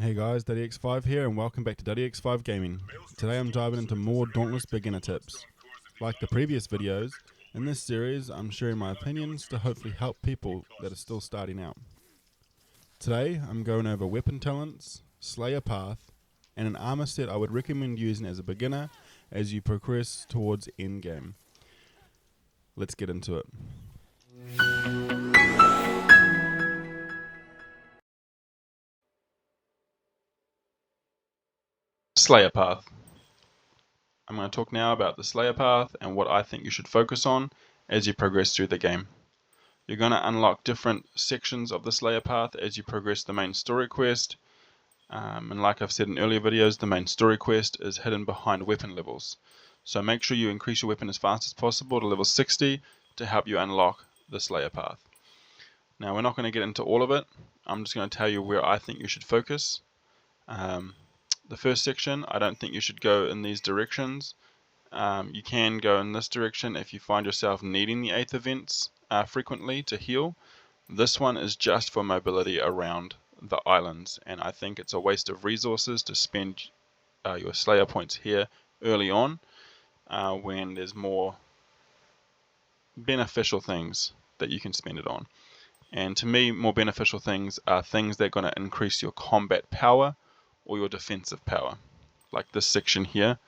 Hey guys, Duddyx5 here and welcome back to Duddyx5 Gaming. Today I'm diving into more Dauntless beginner tips. Like the previous videos, in this series I'm sharing my opinions to hopefully help people that are still starting out. Today I'm going over weapon talents, slayer path, and an armor set I would recommend using as a beginner as you progress towards endgame. Let's get into it. Slayer path. I'm going to talk now about the Slayer path and what I think you should focus on as you progress through the game. You're going to unlock different sections of the Slayer path as you progress the main story quest, and like I've said in earlier videos, the main story quest is hidden behind weapon levels. So make sure you increase your weapon as fast as possible to level 60 to help you unlock the Slayer path. Now we're not going to get into all of it, I'm just going to tell you where I think you should focus. The first section, I don't think you should go in these directions. You can go in this direction if you find yourself needing the 8th events frequently to heal. This one is just for mobility around the islands, and I think it's a waste of resources to spend your Slayer points here early on when there's more beneficial things that you can spend it on. And to me, more beneficial things are things that are going to increase your combat power or your defensive power. Like this section here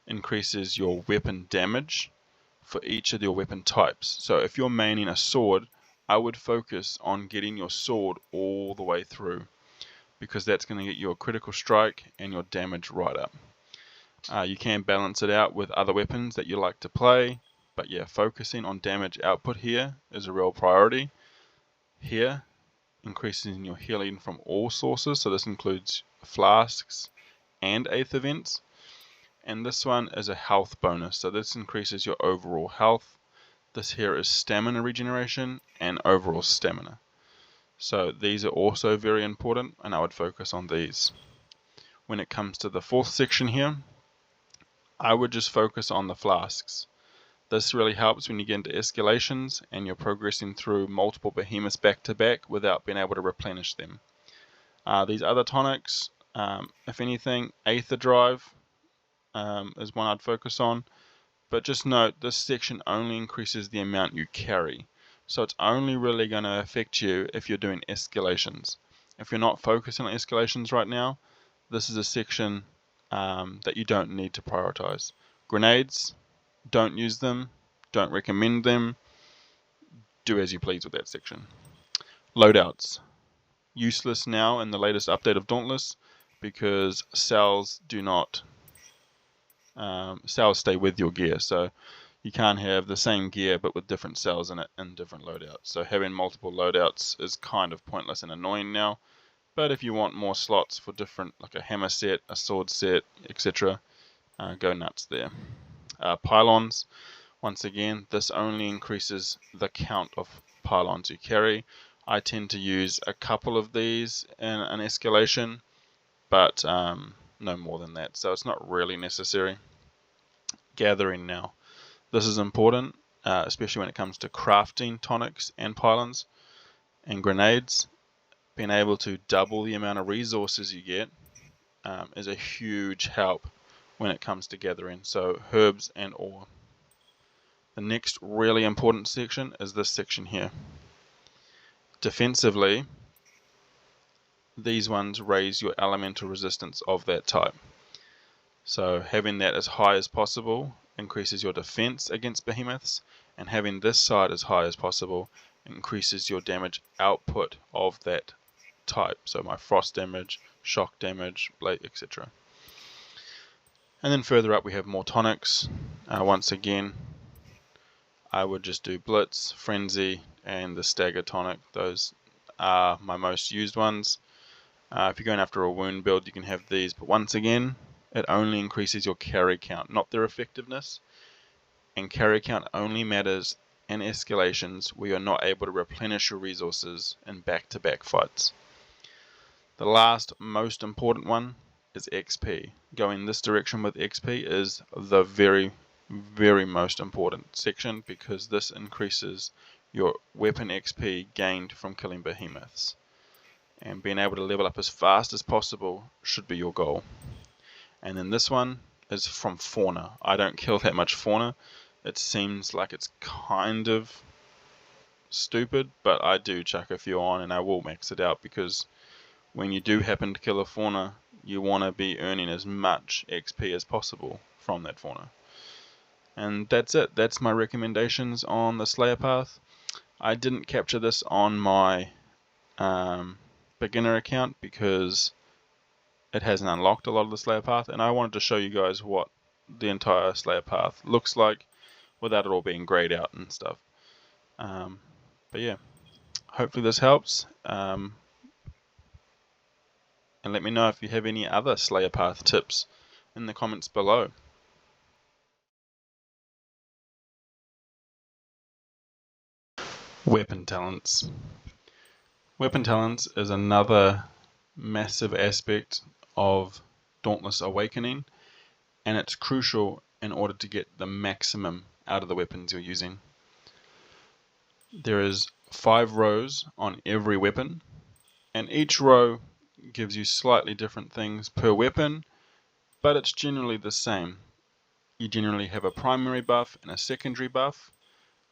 increases your weapon damage for each of your weapon types. So if you're maining a sword, I would focus on getting your sword all the way through, because that's going to get you a critical strike and your damage right up. You can balance it out with other weapons that you like to play, but yeah, focusing on damage output here is a real priority. Here, increasing your healing from all sources, so this includes flasks and 8th events. And this one is a health bonus, so this increases your overall health. This here is stamina regeneration and overall stamina. So these are also very important, and I would focus on these. When it comes to the 4th section here, I would just focus on the flasks. This really helps when you get into escalations and you're progressing through multiple behemoths back to back without being able to replenish them. These other tonics, if anything, Aether Drive is one I'd focus on, but just note this section only increases the amount you carry, so it's only really going to affect you if you're doing escalations. If you're not focusing on escalations right now, this is a section that you don't need to prioritize. Grenades, don't use them, don't recommend them, do as you please with that section. Loadouts, useless now in the latest update of Dauntless, because cells do not cells stay with your gear, so you can't have the same gear but with different cells in it and different loadouts. So having multiple loadouts is kind of pointless and annoying now, but if you want more slots for different, like a hammer set, a sword set, etc., go nuts there. Pylons, once again, this only increases the count of pylons you carry. I tend to use a couple of these in an escalation, but no more than that, so it's not really necessary. Gathering now. This is important, especially when it comes to crafting tonics and pylons and grenades. Being able to double the amount of resources you get is a huge help when it comes to gathering, so herbs and ore. The next really important section is this section here. Defensively, these ones raise your elemental resistance of that type. So having that as high as possible increases your defense against behemoths, and having this side as high as possible increases your damage output of that type. So my frost damage, shock damage, blade, etc. And then further up we have more tonics. Once again, I would just do Blitz, Frenzy, and the Stagger tonic. Those are my most used ones. If you're going after a wound build, you can have these, but once again, it only increases your carry count, not their effectiveness. And carry count only matters in escalations where you're not able to replenish your resources in back-to-back fights. The last most important one is XP. Going this direction with XP is the very most important section, because this increases your weapon XP gained from killing behemoths. and being able to level up as fast as possible should be your goal. And then this one is from fauna. I don't kill that much fauna. It seems like it's kind of stupid, but I do chuck a few on, and I will max it out, because when you do happen to kill a fauna, you want to be earning as much XP as possible from that fauna. And that's it. That's my recommendations on the Slayer path. I didn't capture this on my beginner account because it hasn't unlocked a lot of the Slayer path, and I wanted to show you guys what the entire Slayer path looks like without it all being grayed out and stuff. But yeah, hopefully this helps. And let me know if you have any other Slayer path tips in the comments below. Weapon talents. Weapon talents is another massive aspect of Dauntless Awakening, and it's crucial in order to get the maximum out of the weapons you're using. There is 5 rows on every weapon, and each row gives you slightly different things per weapon, but it's generally the same. You generally have a primary buff and a secondary buff.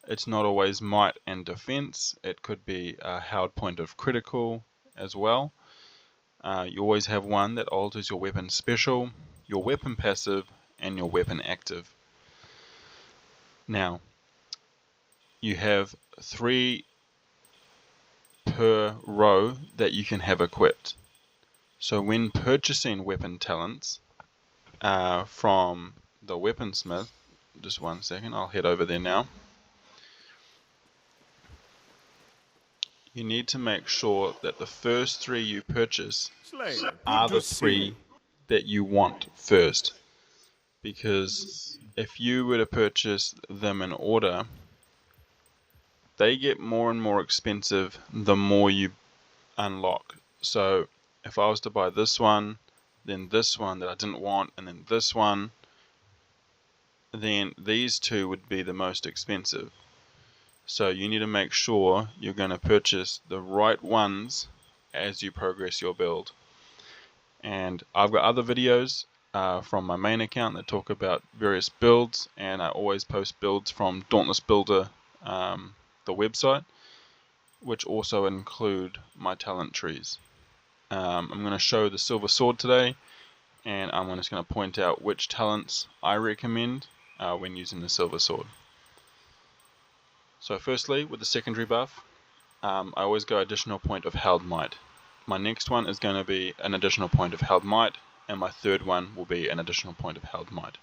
It's not always might and defense. It could be a held point of critical as well. You always have one that alters your weapon special, your weapon passive, and your weapon active. Now, you have 3 per row that you can have equipped. So when purchasing weapon talents from the weaponsmith, just one second, I'll head over there now. You need to make sure that the first 3 you purchase are the 3 that you want first. Because if you were to purchase them in order, they get more and more expensive the more you unlock. So if I was to buy this one, then this one that I didn't want, and then this one, then these 2 would be the most expensive. So you need to make sure you're going to purchase the right ones as you progress your build. And I've got other videos from my main account that talk about various builds, and I always post builds from Dauntless Builder, the website, which also include my talent trees. I'm going to show the silver sword today, and I'm just going to point out which talents I recommend when using the silver sword. So firstly, with the secondary buff, I always go additional point of held might. My next one is going to be an additional point of held might, and my third one will be an additional point of held might.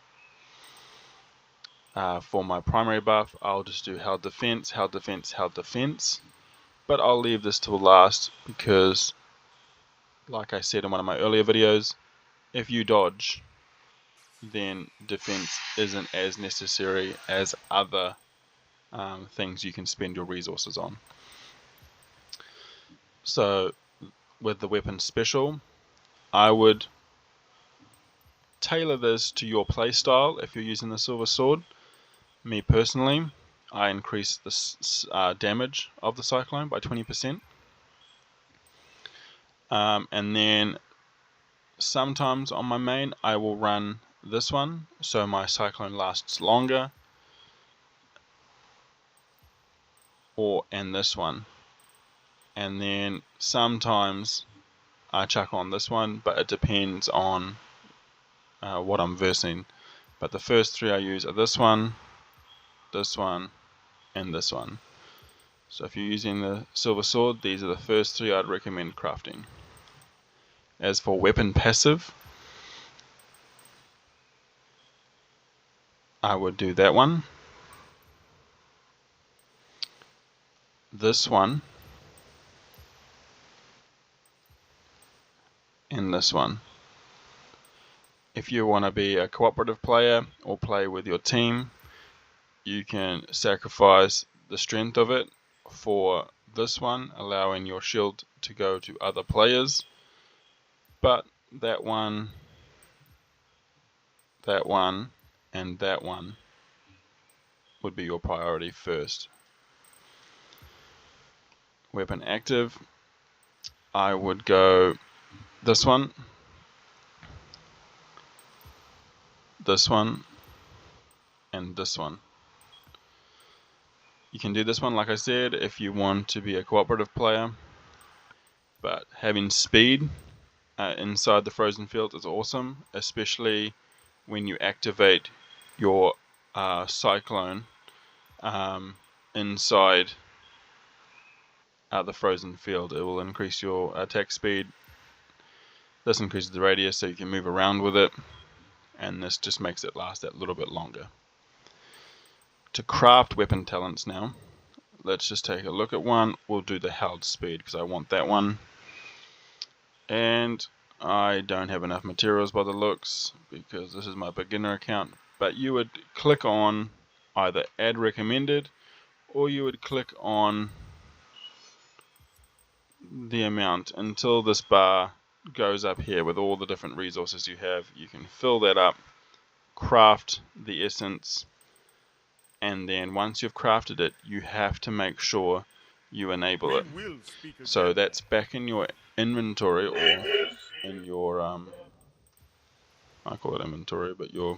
For my primary buff, I'll just do held defense, held defense, held defense, but I'll leave this till last because, like I said in one of my earlier videos, if you dodge, then defense isn't as necessary as other things you can spend your resources on. So with the weapon special, I would tailor this to your playstyle if you're using the silver sword. Me personally, I increase the damage of the cyclone by 20%. And then sometimes on my main I will run this one so my cyclone lasts longer, and this one, and then sometimes I chuck on this one, but it depends on what I'm versing. But the first 3 I use are this one, and this one. So if you're using the silver sword, these are the first 3 I'd recommend crafting. As for weapon passive, I would do that one, this one, and this one. If you want to be a cooperative player or play with your team, you can sacrifice the strength of it for this one, allowing your shield to go to other players. But that one, and that one would be your priority first. Weapon active, I would go this one, and this one. You can do this one, like I said, if you want to be a cooperative player, but having speed inside the frozen field is awesome, especially when you activate your cyclone inside the frozen field. It will increase your attack speed. This increases the radius so you can move around with it, and this just makes it last that little bit longer. To craft weapon talents now, let's just take a look at one. We'll do the held speed because I want that one. And I don't have enough materials by the looks because this is my beginner account, but you would click on either add recommended, or you would click on the amount until this bar goes up here with all the different resources you have. You can fill that up, craft the essence, and then once you've crafted it, you have to make sure you enable it. So that's back in your inventory, or in your I call it inventory, but your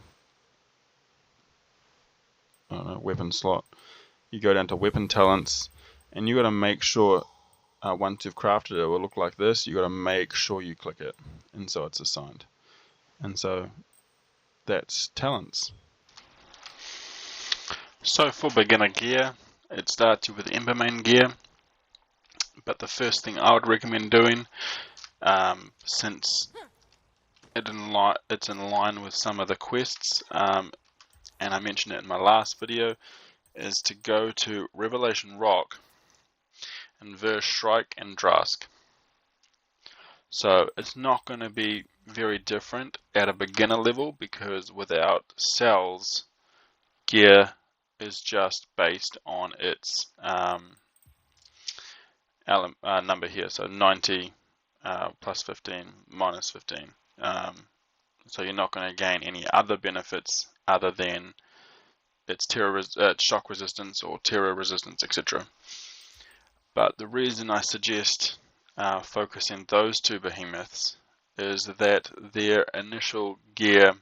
weapon slot. You go down to weapon talents, and you got to make sure once you've crafted it, it will look like this. You got to make sure you click it, and so it's assigned. And so that's talents. So for beginner gear, it starts you with Embermain gear, but the first thing I would recommend doing, since it's in line with some of the quests, and I mentioned it in my last video, is to go to Revelation Rock and Ver Shrike and Drask. So it's not going to be very different at a beginner level, because without cells, gear is just based on its number here. So 90 plus 15 minus 15. So you're not going to gain any other benefits other than its shock resistance or terror resistance, etc. But the reason I suggest focusing those two behemoths is that their initial gear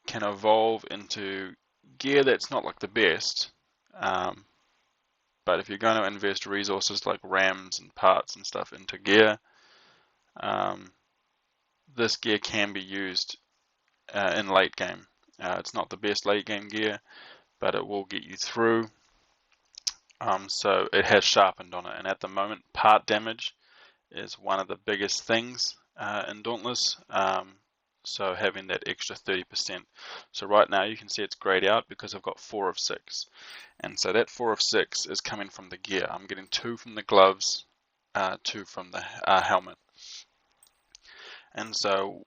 can evolve into gear that's not like the best, but if you're going to invest resources like rams and parts and stuff into gear, this gear can be used in late game. It's not the best late game gear, but it will get you through. So it has sharpened on it, and at the moment part damage is one of the biggest things in Dauntless, so having that extra 30%. So right now you can see it's grayed out because I've got 4 of 6, and so that 4 of 6 is coming from the gear. I'm getting 2 from the gloves, 2 from the helmet. And so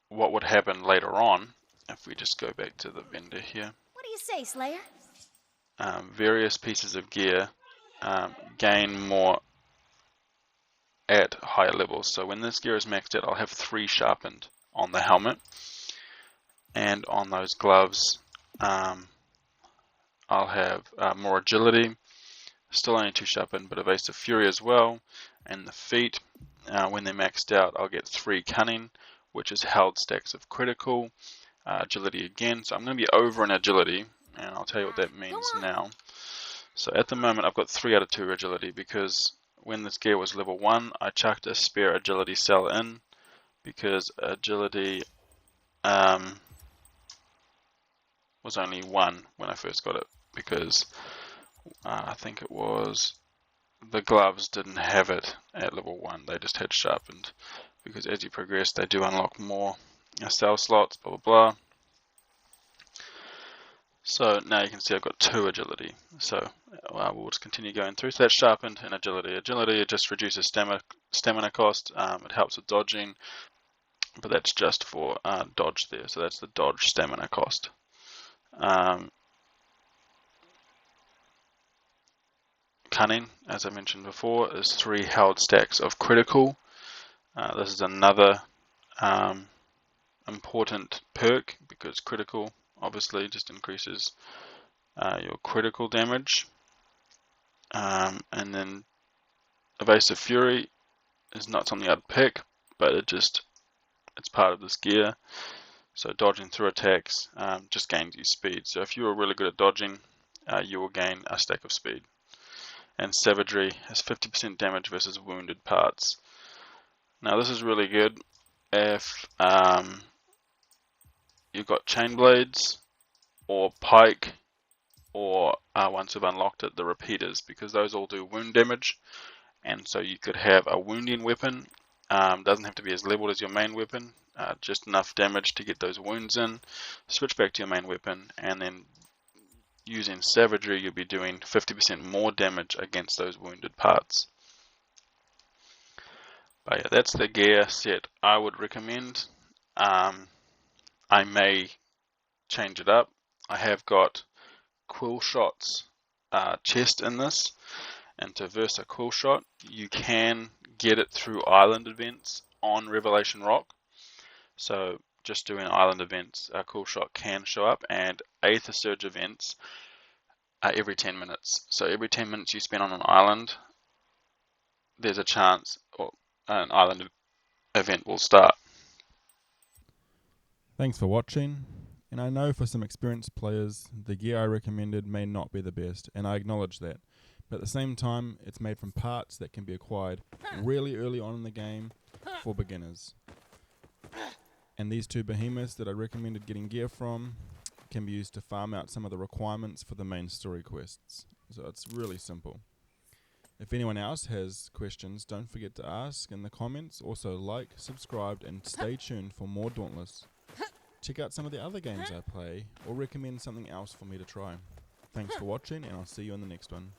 what would happen later on, if we just go back to the vendor here. What do you say, Slayer? Various pieces of gear gain more at higher levels. So when this gear is maxed out, I'll have 3 sharpened on the helmet, and on those gloves I'll have more agility, still only 2 sharpened, but evasive fury as well. And the feet, when they're maxed out, I'll get 3 cunning, which is held stacks of critical, agility again. So I'm going to be over in agility, and I'll tell you what that means now. So at the moment I've got 3 out of 2 agility, because when this gear was level 1, I chucked a spare agility cell in, because agility was only 1 when I first got it, because I think it was the gloves didn't have it at level 1, they just had sharpened, because as you progress they do unlock more cell slots, blah blah blah. So now you can see I've got 2 agility, so we'll just continue going through. So that's sharpened and agility. Agility, it just reduces stamina cost, it helps with dodging, but that's just for dodge there, so that's the dodge stamina cost. Cunning, as I mentioned before, is 3 held stacks of critical. This is another important perk, because critical obviously just increases your critical damage, and then Evasive Fury is not something I'd pick, but it's part of this gear. So dodging through attacks just gains you speed. So if you are really good at dodging, you will gain a stack of speed. And Savagery has 50% damage versus wounded parts. Now this is really good if you've got chain blades or pike, or once you've unlocked it, the repeaters, because those all do wound damage. And so you could have a wounding weapon, doesn't have to be as leveled as your main weapon, just enough damage to get those wounds in, switch back to your main weapon, and then using Savagery you'll be doing 50% more damage against those wounded parts. But yeah, that's the gear set I would recommend. I may change it up. I have got Quill Shot's chest in this, and to verse a Quill Shot you can get it through island events on Revelation Rock. So just doing island events, a Quill Shot can show up, and Aether Surge events are every 10 minutes. So every 10 minutes you spend on an island, there's a chance or an island event will start. Thanks for watching, and I know for some experienced players the gear I recommended may not be the best, and I acknowledge that, but at the same time it's made from parts that can be acquired really early on in the game for beginners. And these two behemoths that I recommended getting gear from can be used to farm out some of the requirements for the main story quests. So it's really simple. If anyone else has questions, don't forget to ask in the comments. Also like, subscribe, and stay tuned for more Dauntless. Check out some of the other games I play, or recommend something else for me to try. Thanks for watching, and I'll see you in the next one.